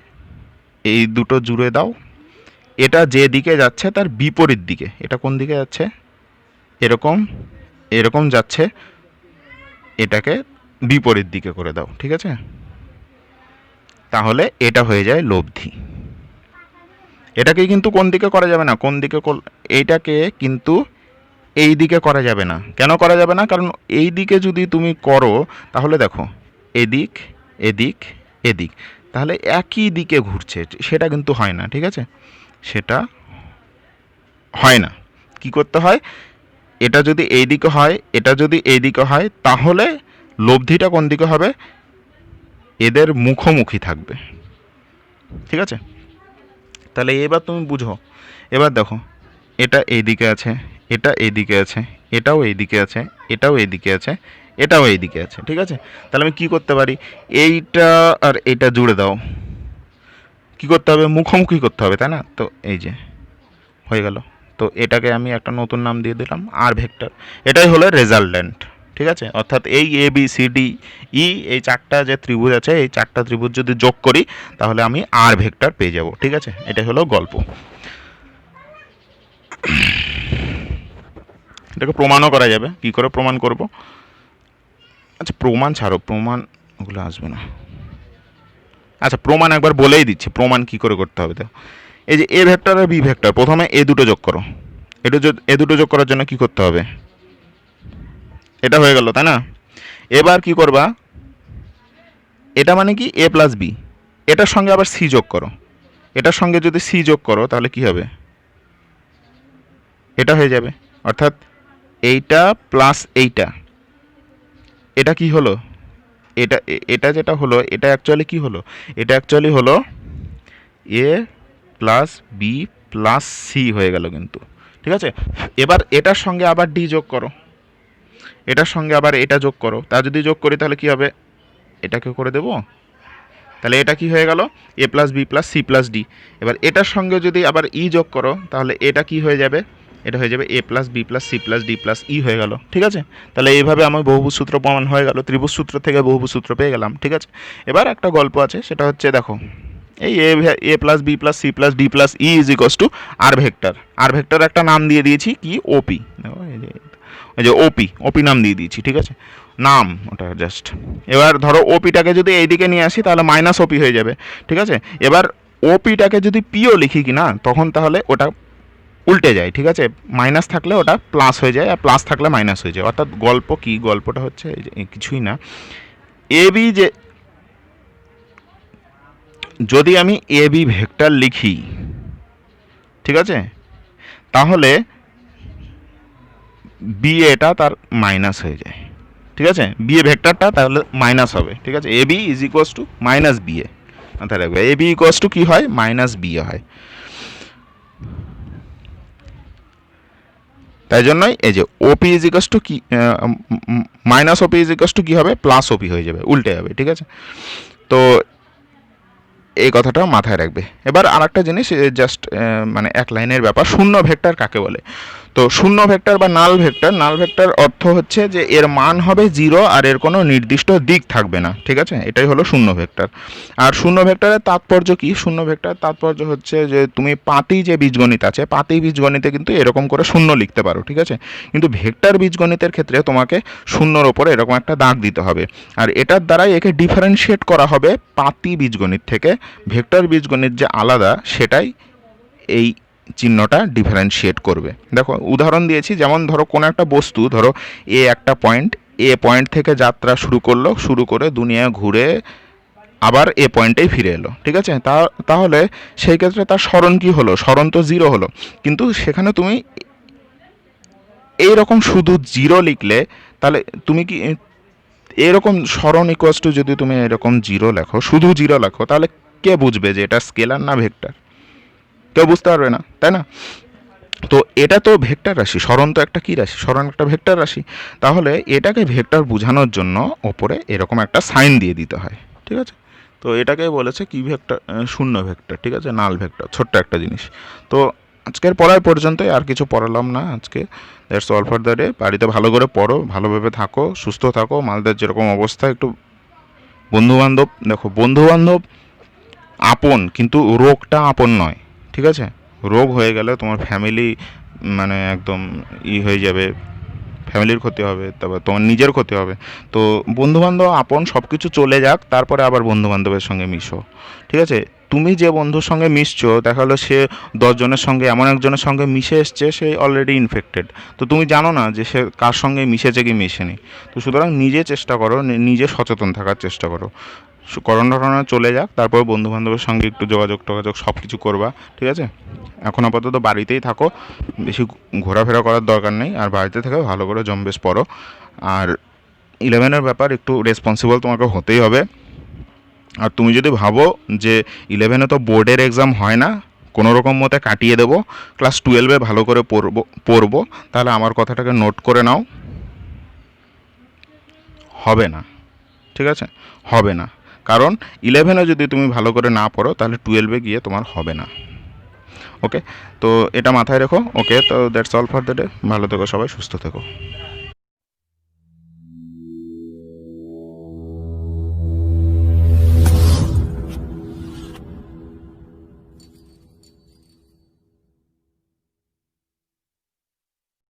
এই দুটো জুড়ে দাও, এটা যে দিকে যাচ্ছে তার বিপরীত দিকে, এটা কোন দিকে যাচ্ছে, এরকম এরকম যাচ্ছে, এটাকে বিপরীত দিকে করে দাও। ঠিক আছে, তাহলে এটা হয়ে যায় লব্ধি। এটাকে কিন্তু কোন দিকে করা যাবে না, কোন দিকে, এইটাকে কিন্তু এই দিকে করা যাবে না। কেন করা যাবে না, কারণ এই দিকে যদি তুমি করো তাহলে দেখো এদিক এদিক এদিক, তাহলে একই দিকে ঘুরছে, সেটা কিন্তু হয় না। ঠিক আছে, সেটা হয় না। কি করতে হয়, এটা যদি এই দিকে হয়, এটা যদি এই দিকে হয়, তাহলে লব্ধিটা কোন দিকে হবে, এদের মুখোমুখি থাকবে। ঠিক আছে, তাহলে এবার তুমি বুঝো। এবার দেখো, এটা এই দিকে আছে, এটা এই দিকে আছে, এটাও এই দিকে আছে, এটাও এই দিকে আছে, এটাও এই দিকে আছে। ঠিক আছে, তাহলে আমি কি করতে পারি, এইটা আর এইটা জুড়ে দাও, কী করতে হবে, মুখোমুখি করতে হবে, তাই না? তো এই যে হয়ে গেল। তো এটাকে আমি একটা নতুন নাম দিয়ে দিলাম আর ভেক্টর। এটাই হলো রেজাল্টেন্ট, ঠিক আছে? অর্থাৎ এই A B C D E, এই চারটা যে ত্রিভুজ আছে, এই চারটা ত্রিভুজ যদি যোগ করি তাহলে আমি আর ভেক্টর পেয়ে যাব, ঠিক আছে? এটাই হলো গল্প। এটাকে প্রমাণও করা যাবে। কি করে প্রমাণ করব? আচ্ছা প্রমাণ ছাড়ো, প্রমাণ ওগুলো আসবে না। আচ্ছা প্রমাণ একবার বলেই দিচ্ছি, প্রমাণ কি করে করতে হবে। তো এই যে এ ভেক্টর আর বি ভেক্টর, প্রথমে এ দুটো যোগ করো। এ দুটো যোগ করার জন্য কি করতে হবে? এটা হয়ে গেল, তাই না? এবার কি করবা, এটা মানে কি এ প্লাস বি, এটার সঙ্গে আবার সি যোগ করো। এটার সঙ্গে যদি সি যোগ করো তাহলে কি হবে? এটা হয়ে যাবে। অর্থাৎ এইটা প্লাস এইটা, এটা কি হলো? এটা এটা যেটা হলো, এটা অ্যাকচুয়ালি কি হলো? এটা অ্যাকচুয়ালি হলো এ প্লাস বি প্লাস সি হয়ে গেল কিন্তু, ঠিক আছে? এবার এটার সঙ্গে আবার ডি যোগ করো, এটার সঙ্গে আবার এটা যোগ করো। তা যদি যোগ করি তাহলে কি হবে? এটাকে করে দেবো, তাহলে এটা কি হয়ে গেল? A plus B plus C plus D. এবার এটার সঙ্গে যদি আবার ই যোগ করো তাহলে এটা কি হয়ে যাবে? এটা হয়ে যাবে A plus B plus C plus D plus E হয়ে গেল, ঠিক আছে? তাহলে এইভাবে আমার বহুভুজ সূত্র প্রমাণ হয়ে গেল, ত্রিভুজ সূত্র থেকে বহুভুজ সূত্র পেয়ে গেলাম, ঠিক আছে? এবার একটা গল্প আছে, সেটা হচ্ছে দেখো এই A plus B plus C plus D plus E is equals to R vector. R vector একটা নাম দিয়ে দিয়েছি কি? ওপি। এই যে ওপি, ওপি নাম দিয়ে দিয়েছি, ঠিক আছে? নাম ওটা জাস্ট। এবার ধরো ওপিটাকে যদি এইদিকে নিয়ে আসি তাহলে মাইনাস ওপি হয়ে যাবে, ঠিক আছে? এবার ওপিটাকে যদি পিও লিখি কি না, তখন তাহলে ওটা উল্টে যায়, ঠিক আছে? মাইনাস থাকলে ওটা প্লাস হয়ে যায়, আর প্লাস থাকলে মাইনাস হয়ে যায়। অর্থাৎ গল্প কি? গল্পটা হচ্ছে কিছুই না, এ বি যে, যদি আমি এ বি ভেক্টর লিখি, ঠিক আছে, তাহলে বি এটা তার মাইনাস হয়ে যায়, ঠিক আছে? বি এ ভেক্টরটা তাহলে মাইনাস হবে, ঠিক আছে? A B is equals to minus B A, মাথায় রাখবে। এ বি ইকুয়ালস টু কী হয়? মাইনাস বি এ হয়। তাই জন্যই এই যে ওপি ইজ ইকুয়ালস টু কি, minus OP is equals to কী হবে? প্লাস ওপি হয়ে যাবে, উল্টে যাবে, ঠিক আছে? তো এই কথাটা মাথায় রাখবে। এবার আর একটা জিনিস, জাস্ট মানে এক লাইনের ব্যাপার, শূন্য ভেক্টর কাকে বলে? তো শূন্য ভেক্টর বা নাল ভেক্টর, নাল ভেক্টর অর্থ হচ্ছে যে এর মান হবে জিরো আর এর কোনো নির্দিষ্ট দিক থাকবে না, ঠিক আছে? এটাই হলো শূন্য ভেক্টর। আর শূন্য ভেক্টরের তাৎপর্য কি? শূন্য ভেক্টরের তাৎপর্য হচ্ছে যে তুমি পাতি যে বীজগণিত আছে, পাতি বীজগণিতে কিন্তু এরকম করে শূন্য লিখতে পারো, ঠিক আছে? কিন্তু ভেক্টর বীজগণিতের ক্ষেত্রে তোমাকে শূন্যর ওপরে এরকম একটা দাগ দিতে হবে, আর এটার দ্বারাই একে ডিফারেন্সিয়েট করা হবে পাতি বীজগণিত থেকে। ভেক্টর বীজগণিত যে আলাদা, সেটাই এই চিহ্নটা ডিফারেন্সিয়েট করবে। দেখো উদাহরণ দিয়েছি, যেমন ধরো কোনো একটা বস্তু, ধরো এ একটা পয়েন্ট, এ পয়েন্ট থেকে যাত্রা শুরু করলো, শুরু করে দুনিয়া ঘুরে আবার এ পয়েন্টেই ফিরে এলো, ঠিক আছে? তাহলে সেই ক্ষেত্রে তার স্মরণ কি হলো? স্মরণ তো জিরো হলো। কিন্তু সেখানে তুমি এইরকম শুধু জিরো লিখলে, তাহলে তুমি কি এরকম স্মরণ ইকুয়ালস টু, যদি তুমি এরকম জিরো লেখো, শুধু জিরো লেখো, তাহলে কে বুঝবে যে এটা স্কেলার না ভেক্টর? কেউ বুঝতে পারবে না, তাই না? তো এটা তো ভেক্টর রাশি, স্মরণ তো একটা কী রাশি? স্মরণ একটা ভেক্টর রাশি। তাহলে এটাকে ভেক্টর বোঝানোর জন্য ওপরে এরকম একটা সাইন দিয়ে দিতে হয়, ঠিক আছে? তো এটাকে বলেছে কি ভেক্টর? শূন্য ভেক্টর, ঠিক আছে? নাল ভেক্টর, ছোট্ট একটা জিনিস। তো আজকের পড়ায় পর্যন্তই, আর কিছু পড়ালাম না আজকে। That's all for the day. বাড়িতে ভালো করে পড়ো, ভালোভাবে থাকো, সুস্থ থাকো। মালদের যেরকম অবস্থা, একটু বন্ধুবান্ধব, দেখো বন্ধুবান্ধব আপন, কিন্তু রোগটা আপন নয়, ঠিক আছে? রোগ হয়ে গেলে তোমার ফ্যামিলি মানে একদম হয়ে যাবে, ফ্যামিলির ক্ষতি হবে, তারপর তোমার নিজের ক্ষতি হবে। তো বন্ধুবান্ধব আপন, সব কিছু চলে যাক, তারপরে আবার বন্ধুবান্ধবের সঙ্গে মিশো, ঠিক আছে? তুমি যে বন্ধুর সঙ্গে মিশছো, দেখা হলো সে 10 জনের সঙ্গে, এমন একজনের সঙ্গে মিশে এসছে, সে অলরেডি ইনফেক্টেড। তো তুমি জানো না যে সে কার সঙ্গে মিশেছে কি মিশেনি। তো সুতরাং নিজে চেষ্টা করো, নিজে সচেতন থাকার চেষ্টা করো। করোনা টরোনা চলে যাক, তারপর বন্ধুবান্ধবের সঙ্গে একটু যোগাযোগ টোগাযোগ সব কিছু করবা, ঠিক আছে? এখন আপাতত বাড়িতেই থাকো, বেশি ঘোরাফেরা করার দরকার নেই, আর বাড়িতে থেকে ভালো করে জম্বেশ পড়ো। আর 11-এর ব্যাপার, একটু রেসপন্সিবল তোমাকে হতেই হবে। আর তুমি যদি ভাবো যে 11-এ তো বোর্ডের এক্সাম হয় না, কোনো রকম মতে কাটিয়ে দেবো, ক্লাস 12-এ ভালো করে পড়বো, তাহলে আমার কথাটাকে নোট করে নাও। হবে না, ঠিক আছে? হবে না। কারণ 11-এ যদি তুমি ভালো করে না পড়ো তাহলে 12-এ গিয়ে তোমার হবে না। ওকে, তো এটা মাথায় রেখো। ওকে, তো that's all for the day. ভালো থেকো সবাই, সুস্থ থেকো।